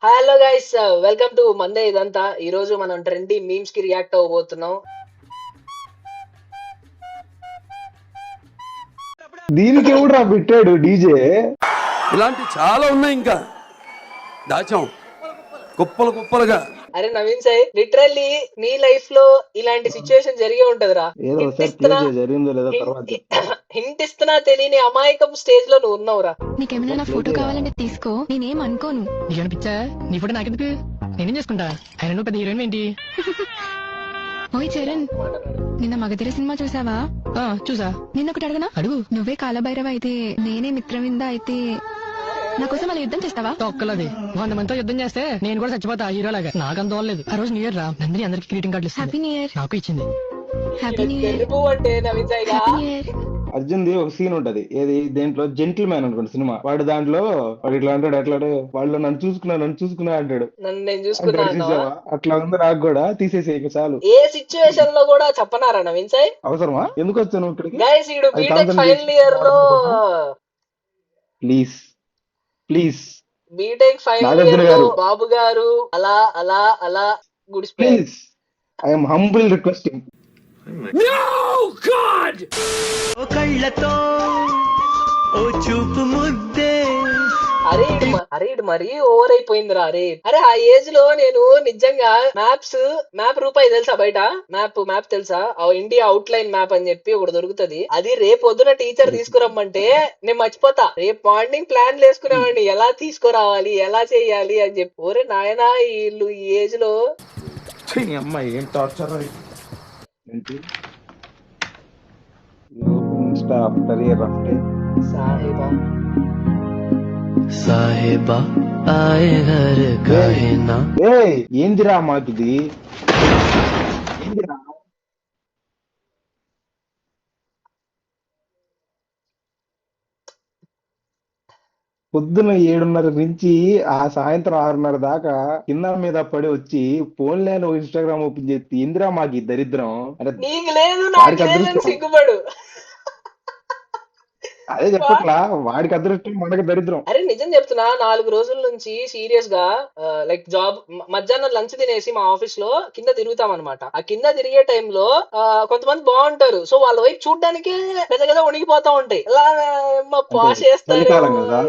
Hello guys, welcome to మందే ఇదంతా. ఈ రోజు మనం ట్రెండీ మీమ్స్ కి రియాక్ట్ అవ్వబోతున్నాం. దీనికి ఎవడురా పెట్టాడు డీజే? ఇలాంటి చాలా ఉన్నాయి, ఇంకా దాచాం కుప్పలు కుప్పలుగా. అరే నవీన్ సాయి, లిటరల్లీ నీ లైఫ్ లో ఇలాంటి సిచ్యువేషన్ జరిగే ఉంటదిరా. ఏదో హింట్ ఒకసారి ఇస్తున్నా క్లియర్ చేయ, జరిగిందో లేదో తర్వాత చెప్తా. హింట్ ఇస్తున్నా తెలియని అమాయకపు స్టేజ్ లో నువ్వు ఉన్నావురా. నీకేమైనా నా ఫోటో కావాలంటే తీసుకో, నేనేం అనుకోను. నీకేమైనా పిచ్చా? నీ ఫోటో నాకెందుకు? నేనేం చేసుకుంటా? ఆయన నువ్వు పెద్ద హీరోయిన్ ఏంటి? ఓయ్ చరణ్, నిన్న మగధీర సినిమా చూసావా? చూసా. నిన్న ఒకటి అడగనా? అడుగు. నువ్వే కాలభైరవ అయితే నేనే మిత్రవింద అయితే నా కోసం అలా యుద్ధం చేస్తావా? తొక్కలది 100 మందితో యుద్ధం చేస్తే నేను కూడా చచ్చిపోతా హీరోలాగా. నాకంత లేదు. ఆ రోజు న్యూ ఇయర్ రా, నందిని అందరికి గ్రీటింగ్ కార్డులు ఇస్తుంది. Happy new year. నాకు ఇచ్చింది. Happy new year. తెలుపు అంటే Naveen Sai happy new year. అర్జున్ది ఒక సీన్ ఉంటది, ఏది దేంట్లో జెంటిల్ మ్యాన్ అనుకోండి సినిమా. వాడు దాంట్లో వాడు ఇట్లా అంటాడు, ఎట్లాడు వాళ్ళు నన్ను చూసుకున్నా అంటాడు. నన్ను నేను అంటాడు చూసుకున్నాను. చూసావా? అట్లా ఉంది నాకు కూడా. తీసేసే ఇక చాలు. ఏ సిచ్యువేషన్ లో కూడా చెప్పనారా నవీన్ సాయి? అవసరమా? ఎందుకు వచ్చాను ఇక్కడికి? గైస్, ఈడు అది బీటెక్ కాంతం ఫైనల్ ఇయర్ లో please please B Tech final Nagarjuna year లో గారు. బాబు గారు అలా అలా అలా గుడిసిపోయారు. Please I'm humble requesting. ఓ కళ్ళతో ఓ చూపు ముద్దే. అరే ఇడు మరీ ఓవర్ అయిపోయిందిరా. అరే ఆ ఏజ్ లో నేను నిజంగా మ్యాప్ రూపాయి తెలుసా? బయట మ్యాప్ తెలుసా? ఇండియా అవుట్ లైన్ మ్యాప్ అని చెప్పి ఒకటి దొరుకుతది. అది రేపు పొద్దున టీచర్ తీసుకురమ్మంటే నేను మర్చిపోతా. రేపు మార్నింగ్ ప్లాన్ వేసుకునేవాడిని, ఎలా తీసుకురావాలి, ఎలా చేయాలి అని చెప్పి. ఓరే నాయనా, వీళ్ళు ఈ ఏజ్ లో అమ్మాయి ఏం torture insta after a rough day. సాహిబా సాహేబా ఆయే ఘర్ కాహే నా. ఏందిరా మాకిది? ఏందిరా? పొద్దున 7:30 నుంచి ఆ సాయంత్రం 6:30 దాకా కింద మీద పడి వచ్చి ఫోన్ లేని ఇన్స్టాగ్రామ్ ఓపెన్ చేసి ఇందిరా మాకు ఈ దరిద్రం అంటే నీకు లేదు నాకు వాడికి లేదని అదృష్టం. సిగ్గుపడు. అదే చెప్పట్లా, వాడికి అదృష్టం మనకి దరిద్రం. అరే నిజం చెప్తున్నా, 4 రోజుల నుంచి సీరియస్ గా లైక్ జాబ్ మధ్యాహ్నం లంచ్ తినేసి మా ఆఫీస్ లో కింద తిరుగుతాం అనమాట. ఆ కింద తిరిగే టైంలో కొంతమంది బాగుంటారు. సో వాళ్ళ వైపు చూడడానికి పెద్ద ఉణిగిపోతా ఉంటాయి. ఇలా పాష్ చలికాలం కదా,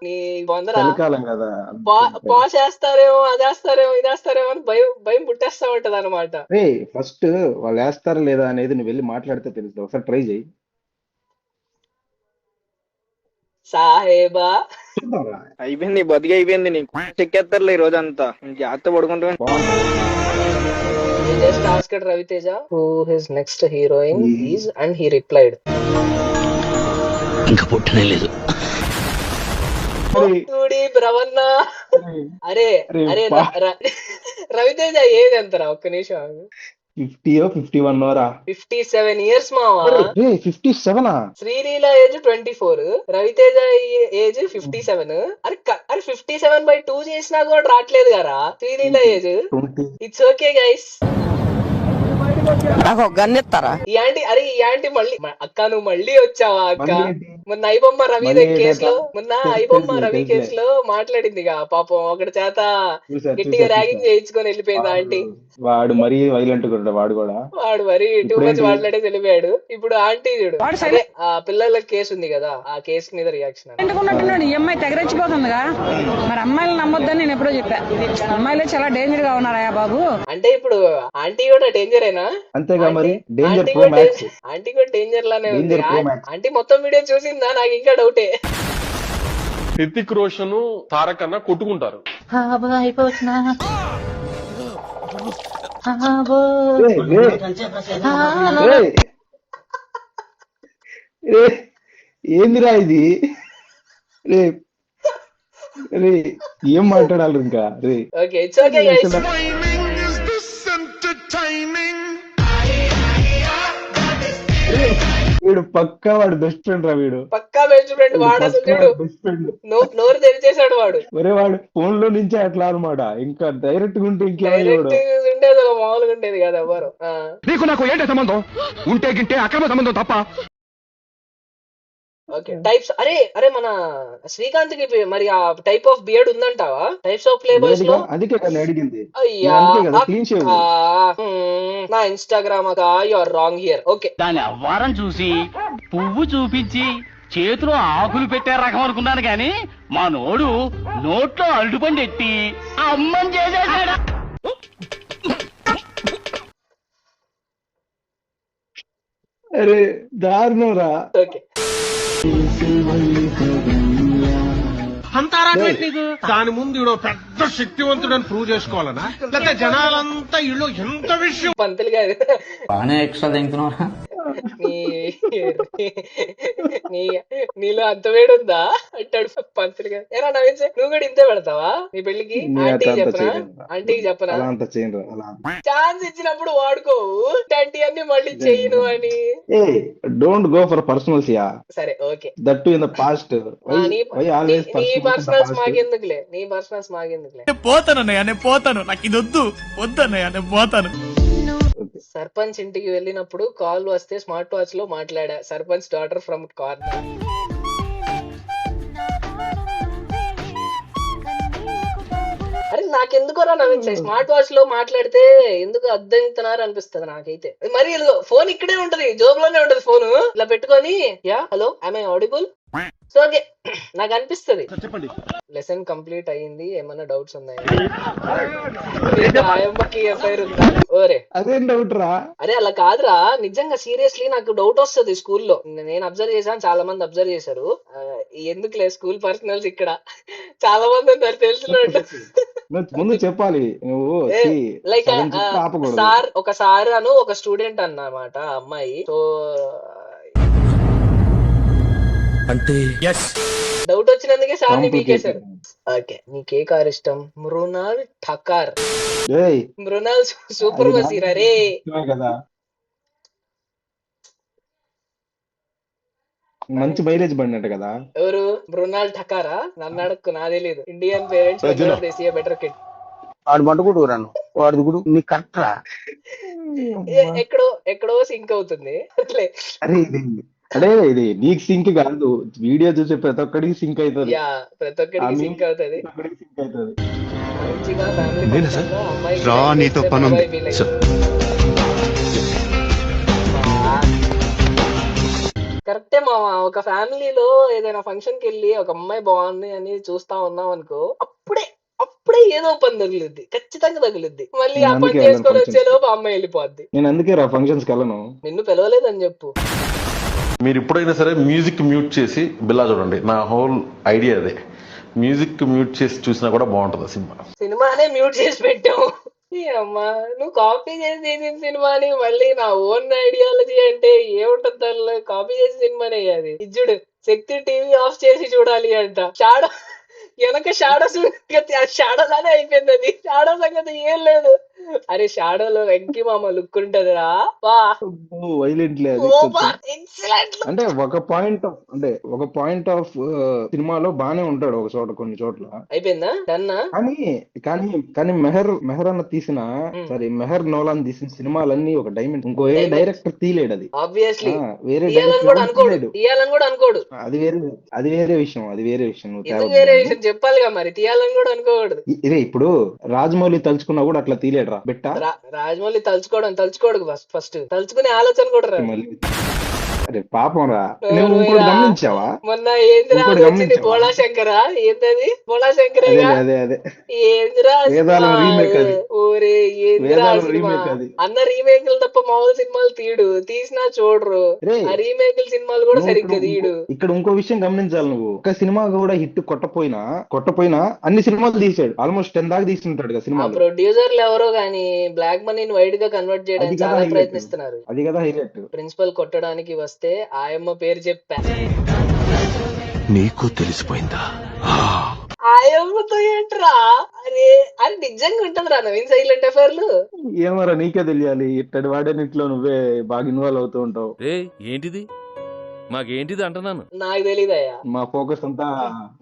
నీ బొందరా, చలికాలం కదా. పాష్ వేస్తారేమో, అదేస్తారేమో, ఇదేస్తారేమో అని భయం పుట్టేస్తా ఉంటది అనమాట. ఫస్ట్ వాళ్ళు వేస్తారా లేదా అనేది నువ్వు వెళ్ళి మాట్లాడితే తెలుస్తుంది. ఒకసారి ట్రై చేయి. సాహేబా చూద్దాంరా. అయిపోయింది, బతికి అయిపోయింది. నీకు చెక్కేస్తారులే ఈ రోజంతా. జాగ్రత్త పడుకుంటా. just asked Raviteja who his next heroine is and he replied ఇంకా పుట్టనే లేదు. "Tudi Bravanna." అరే అరే అరే బా. రవితేజ ఏది అంతరా? ఒక్క నిమిషం. 50 51 రా. 57 years మావా. 57. Sreeleela age 24, Raviteja age 57. అరే 57/2 చేసినా కూడా రావట్లేదు కదా Sreeleela age. 20. It's okay guys. నాకు ఒక గన్ ఇస్తారా? ఈ ఆంటీ మళ్ళీ అక్క, నువ్వు మళ్ళీ వచ్చావా అక్క? మళ్ళీ ఏంటి? మొన్న ఐబొమ్మ రవి మళ్ళీ కేసులో తెలుసులే. కేసులో మాట్లాడిందిగా పాపం. ఒకటి చేత చూసా, గట్టిగా చూసా, ర్యాగింగ్ చూసా. చేయించుకొని వెళ్ళిపోయింది ఆంటీ. వాడు మరీ వైలెంట్ కూడా, వాడు కూడా. వాడు మరి టూ మచ్ ఇప్పుడేంటి? మాట్లాడే వెళ్ళిపోయాడు. ఇప్పుడు ఆంటీ చూడు, అదే ఆ పిల్లల కేసు ఉంది కదా, ఆ కేసు మీద రియాక్షన్. ఎందుకున్నట్టున్నాడు? ఈ అమ్మాయి తెగరెచ్చిపోతుందిగా. మరి అమ్మాయిలు నమ్మొద్దని నేను ఎప్పుడో చెప్పా. అమ్మాయిలు చాలా డేంజర్ గా ఉన్నారా బాబు? అంటే ఇప్పుడు ఆంటీ కూడా డేంజరేనా? అంతేగా మరి. Danger aunty pro max. కూడా డేంజర్ లానే ఉంది. Danger pro max. ఆంటీ మొత్తం వీడియో చూసిందా? నాకు ఇంకా డౌటే. హృతిక్ రోషన్ తారక్ అన్న కొట్టుకుంటారు. ఏందిరా ఇది? రే రే ఏం మాట్లాడాలి ఇంకా? రే ఓకే, ఇట్స్ ఓకే గైస్. వీడు పక్కా వాడు బెస్ట్ ఫ్రెండ్ రా. వీడు పక్కా బెస్ట్ ఫ్రెండ్. వాడు అసలు చూడు, బెస్ట్ ఫ్రెండ్. నోరు తెరిచేసాడు వాడు. ఒరే వాడు ఫోన్ లో నుంచే అట్లా అనమాట. ఇంకా డైరెక్ట్ గా ఉంటే డైరెక్ట్ ఉండేది ఒక మామూలుగా ఉండేది కదా ఎవరు. నీకు నాకు ఏంటి సంబంధం? ఉంటే గింటే అక్రమ సంబంధం తప్ప. Okay types. అరే అరే మన శ్రీకాంత్ కి మరి ఆ టైప్ ఆఫ్ బియర్డ్ ఉందంటావా టైప్స్ ఆఫ్ ప్లే బాయ్స్ లో? అందుకే కదా అడిగింది, అయ్యా అందుకే కదా క్లీన్ షేవ్. నా ఇన్స్టాగ్రామ్ అక్క you are wrong here. Okay దాని అవ్వారం చూసి పువ్వు చూపించి చేతిలో ఆకులు పెట్టే రకం అనుకున్నాను గాని మా నోడు నోట్లో అరటిపండు ఎట్టి అమ్మని చేసేసాడు. అరే దారుణం రా. ఓకే అంతారా నీకు దాని ముందు ఈడో పెద్ద శక్తివంతుడని ప్రూవ్ చేసుకోవాలనా, లేకపోతే జనాలంతా ఇళ్ళు ఎంత విషయం. పంతులు గారు బాగానే ఎక్స్ట్రా తింటున్నారా? నీలో అంత వేడుందా అంటాడు పంతులు గారు. ఏరా నవీన్ సార్ నువ్వు కూడా ఇంతే పెడతావా నీ పెళ్లికి? ఆంటీకి చెప్పనా? ఆంటీకి చెప్పనా? అలా అంత చేయను అలా. ఛాన్స్ ఇచ్చినప్పుడు వాడుకోవు, ఇట్లాంటి అన్ని మళ్ళీ చెయ్యను అని. I don't go for personals yeah. సరే okay that too in the past. Why always నీ పర్సనల్స్ మాకెందుకులే, నీ పర్సనల్స్ మాకెందుకులే. పోతానన్నయ్య నేను పోతాను, నాకు ఇది వద్దు వద్దన్నయ్య నేను పోతాను. సర్పంచ్ ఇంటికి వెళ్ళినప్పుడు కాల్ వస్తే స్మార్ట్ వాచ్ లో మాట్లాడా సర్పంచ్ డాటర్ ఫ్రమ్ కార్నర్. అరే నాకెందుకోరా నవీన్ సార్ స్మార్ట్ వాచ్ లో మాట్లాడితే ఎందుకు అద్దెంతున్నారు అనిపిస్తుంది నాకైతే. మరి ఫోన్ ఇక్కడే ఉంటది, జోబ్ లోనే ఉంటది ఫోన్, ఇలా పెట్టుకొని yeah hello I am audible. So okay నాకు అనిపిస్తుంది. లెసన్ కంప్లీట్ అయ్యింది, ఏమన్నా డౌట్స్ ఉన్నాయా? ఆయమ్మకి ఎఫ్ఐఆర్ ఉందా? ఓరే అదేం డౌట్ రా. అరే అలా కాదురా, నిజంగా సీరియస్లీ నాకు డౌట్ వస్తుంది స్కూల్లో. నేను అబ్జర్వ్ చేశాను, చాలా మంది అబ్జర్వ్ చేశారు. ఎందుకులే స్కూల్ పర్సనల్స్ ఇక్కడ చాలా మంది ఉన్నారు తెలిసినట్టు. ముందు చెప్పాలి నువ్వు. లైక్ సార్ ఒక సార్ అను ఒక స్టూడెంట్ అన్నమాట అమ్మాయి. సో అంటే డౌట్ వచ్చినందుకే సార్ ని పీకేశారు. ఓకే నీకే కార్ ఇష్టం? మృణాల్ ఠకార్. మృణాల్ సూపర్ వసీరా రే కదా, మంచి మైలేజ్ బండి కదా. ఎవరు మృణాల్ ఠకారా? నన్ను అడక్కు, నా తెలీదు. ఇండియన్ పేరెంట్స్ దేశీయ బెటర్ కిడ్. వాడు మంటుకుంటూ రాను వాడు కూడా నీకు కరెక్ట్ రా. ఎక్కడో ఎక్కడో సింక్ అవుతుంది. అరే ఇది నీకు సింక్ కాదు, వీడియో చూసే ప్రతి ఒక్కడికి సింక్ అవుతుంది. యా ప్రతి ఒక్కడికి సింక్ అవుతుంది. మంచిగా ఫ్యామిలీ కరెక్టే మామ. ఒక ఫ్యామిలీలో ఏదైనా ఫంక్షన్ కి వెళ్ళి ఒక అమ్మాయి బాగుంది అని చూస్తా ఉన్నాం అనుకో, అప్పుడే ఏదో పని తగులుద్ది, ఖచ్చితంగా తగులుద్ది. మళ్ళీ ఆ పని చేసుకొని వచ్చేలోపు అమ్మాయి వెళ్ళిపోద్ది. నేను అందుకే రా ఫంక్షన్స్ కి వెళ్ళను. నిన్ను పిలవలేదని చెప్పు. మీరు ఎప్పుడైనా సరే మ్యూజిక్ మ్యూట్ చేసి బిల్లా చూడండి. నా హోల్ ఐడియా అదే, మ్యూజిక్ మ్యూట్ చేసి చూసినా కూడా బాగుంటది సినిమా. సినిమానే మ్యూట్ చేసి పెట్టాము. అమ్మా నువ్వు కాపీ చేసి తీసిన సినిమాని మళ్ళీ నా ఓన్ ఐడియాలజీ అంటే ఏముంటది దానిలో? కాపీ చేసి సినిమానే అది. ఇజ్జుడు శక్తి టీవీ ఆఫ్ చేసి చూడాలి అంట. షాడో వెనక షాడో షాడో లానే అయిపోయింది అది. షాడో సంగతి ఏం లేదు. అరే షాడోలో వెంకీ మామ లుక్ ఉంటదిరా. అంటే ఒక పాయింట్ ఆఫ్ సినిమాలో బానే ఉంటాడు ఒక చోట, కొన్ని చోట్ల అయిపోయిందా డన్నా. కానీ మెహర్ అన్న తీసిన సారీ మెహర్ నోలాన్ తీసిన సినిమాలన్నీ ఒక డైమండ్. ఇంకో ఏ డైరెక్టర్ తీయలేడు అది. ఆబ్వియస్లీ వేరే తీయాలని కూడా అనుకోడు. అది వేరే విషయం. వేరే విషయం చెప్పాలిగా మరి, తీయాలని కూడా అనుకోకూడదు. ఇదే ఇప్పుడు రాజమౌళి తలుచుకున్నా కూడా అట్లా తీయలేడు రా బెట్ట. రాజమౌళి తలుచుకోడు ఫస్ట్, తలుచుకునే ఆలోచన కూడా రాదు. అరే పాపం రా. నువ్వు ఇంకోటి గమనించావా? మొన్న ఏంద్రా వచ్చింది బోళా శంకరా? ఏంటది బోళా శంకర్? ఏంద్రా రీమేక్ అది. ఓరే ఏంద్రా అన్న రీమేక్ తప్ప మామూలు సినిమాలు తీయడు, తీసినా చూడరు. ఆ రీమేక్ సినిమాలు కూడా సరిగ్గా తీయడు. ఇక్కడ ఇంకో విషయం గమనించాలి నువ్వు. ఒక సినిమా కూడా హిట్ కొట్టపోయినా అన్ని సినిమాలు తీసాడు. ఆల్మోస్ట్ 10 దాకా తీసుకుంటాడు కదా సినిమా. ప్రొడ్యూసర్లు ఎవరో గానీ బ్లాక్ మనీని వైడ్ గా కన్వర్ట్ చేయడానికి చాలా ప్రయత్నిస్తున్నారు. అది కదా హైలైట్. ప్రిన్సిపల్ కొట్టడానికి వస్తే ఆయమ్మ పేరు చెప్పా. నీకు తెలిసిపోయిందా? ఆయమ్మతో ఏంట్రా? అరే అది నిజంగా ఉంటది రా నవీన్ సైలెంట్ అఫైర్లు. ఏమరా నీకే తెలియాలి, ఇట్టడి వాడే ఇంట్లో నువ్వే బాగా ఇన్వాల్వ్ అవుతూ ఉంటావు. ఏంటిది మాకేంటిది అంటున్నాను. నాకు తెలీదయ్యా. మా ఫోకస్ అంతా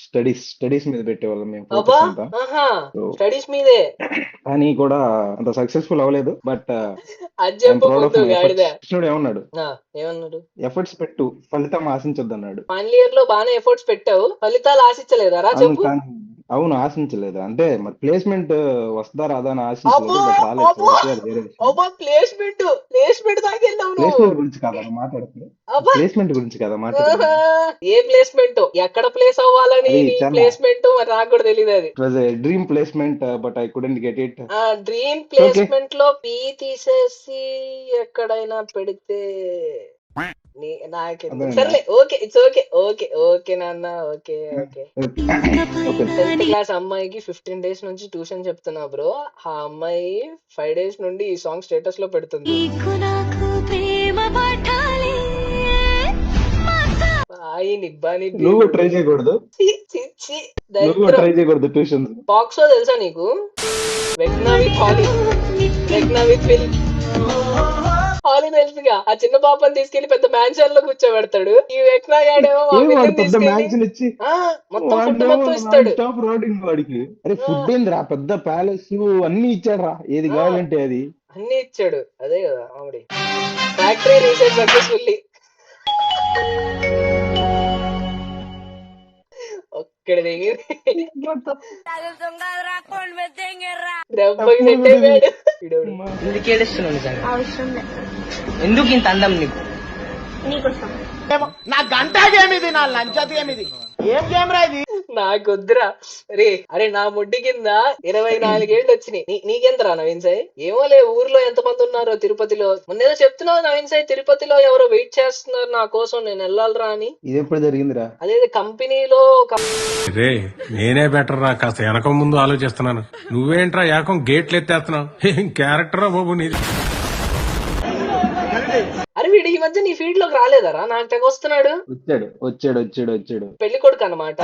స్టడీస్ మీద పెట్టేవాళ్ళం మేము అబ్బా, ఫోకస్ అంతా. ఆహా, స్టడీస్ మీదే. కానీ కూడా అంత సక్సెస్ఫుల్ అవ్వలేదు. బట్ అది చెప్పు ప్రౌడ్ ఆఫ్ ముందు మై గాడిద. ఎఫర్ట్స్. కృష్ణుడు ఏమన్నాడు? ఏమన్నాడు? ఎఫర్ట్స్ పెట్టు, ఫలితం ఆశించొద్దు అన్నాడు. ఫైనల్ ఇయర్ లో బాగానే ఎఫర్ట్స్ పెట్టావు, ఫలితాలు ఆశించలేదారా అవును, చెప్పు. కానీ అవును ఆశించలేదు. అంటే మరి ప్లేస్మెంట్ వస్తుందా రాదా అని ఆశించలేదు. అబ్బో బట్ రాలేదు. అబ్బో కాబట్టి అది వేరే విషయం. అబ్బా, ప్లేస్మెంట్ దాకా వెళ్ళావు నువ్వు. ప్లేస్మెంట్ గురించి కదా మాట్లాడుతుంది. అబ్బా, ప్లేస్మెంట్ గురించి కదా ఆహా, మాట్లాడుతుంది. ఏ ప్లేస్మెంట్, ఎక్కడ ప్లేస్ అవ్వాలని అది నీ చాలా ప్లేస్మెంట్ మరి నాకు కూడా తెలియదు అది. It was a dream placement but I couldn't get it. ఆ డ్రీమ్ ఓకే. ప్లేస్మెంట్ లో పీ తీసేసి ఎక్కడైనా పెడితే నాకెందుకు, అదే సర్లే, okay, it's okay, okay okay నాన్న, okay okay. Okay. 10th class అమ్మాయికి 15 days నుంచి ట్యూషన్ చెప్తున్నా బ్రో. ఆ అమ్మాయి 5 days నుండి ఈ సాంగ్ స్టేటస్ లో పెడుతుంది. బాయి నిబ్బాని నువ్వు ట్రై చేయకూడదు. నువ్వు దరిద్రం. ట్రై చేయకూడదు ట్యూషన్. బాక్సో తెలుసా నీకు? వెగ్నా విత్ హాలీ, వెగ్నా విత్ విల్. హాలీ తెలుసుగా, ఆ చిన్న పాపని తీసుకెళ్లి పెద్ద మ్యాన్షన్ లో కూర్చోబెడతాడు. ఈ వెగ్నా గాడేమో మా ఏం వాడు పిల్లని పెద్ద తీసుకెళ్లి మ్యాన్షన్ ఇచ్చి మొత్తం ఫుడ్ వాడినేమో మొత్తం నాన్ ఇస్తాడు. స్టాప్ రోడింగ్ వాడికి. అరే ఫుడ్ ఏందిరా, పెద్ద ప్యాలెస్ అన్ని ఇచ్చాడు రా, ఏది ఆ, కావాలంటే అది. అన్ని ఇచ్చాడు. అదే కదా ఆవిడ. Factory reset successfully. ఒక్కడ దిగి దెబ్బకి సెట్ అయిపోయాడు. వీడోడు. ఎందుకు ఏడుస్తున్నావు నిజంగా? ఎందుకు ఇంత అందం నీకు? నాకొద్దురా రే. అరే నా ముడ్డి కింద 24 ఏళ్ళు వచ్చినాయి. నీకెంతరా నవీన్ సాయి? ఏమోలే, ఊర్లో ఎంత మంది ఉన్నారో తిరుపతిలో. మొన్నేదో చెప్తున్నావు నవీన్ సాయి, తిరుపతిలో ఎవరో వెయిట్ చేస్తున్నారు నా కోసం, నేను వెళ్ళాలరా అని. ఇది ఎప్పుడు జరిగిందిరా? అదే కంపెనీలో రే నేనే బెటర్ రా, కాస్త వెనక ముందు ఆలోచిస్తున్నాను. నువ్వేంట్రా ఏకం గేట్లు ఎత్తేస్తున్నావు? ఏం క్యారెక్టరా బాబు నీది. అరే వీడు ఈ మధ్య నీ ఫీల్డ్ లోకి రాలేదరా? నాకు తెగ వస్తున్నాడు. వచ్చాడు. పెళ్లి కొడుకు అన్నమాట.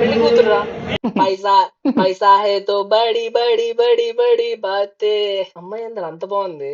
పెళ్లి కూతురురా. పైసా పైసా హే తో బడి బడి బడి బడి బాతే. అమ్మాయి అందరు అంత బాగుంది.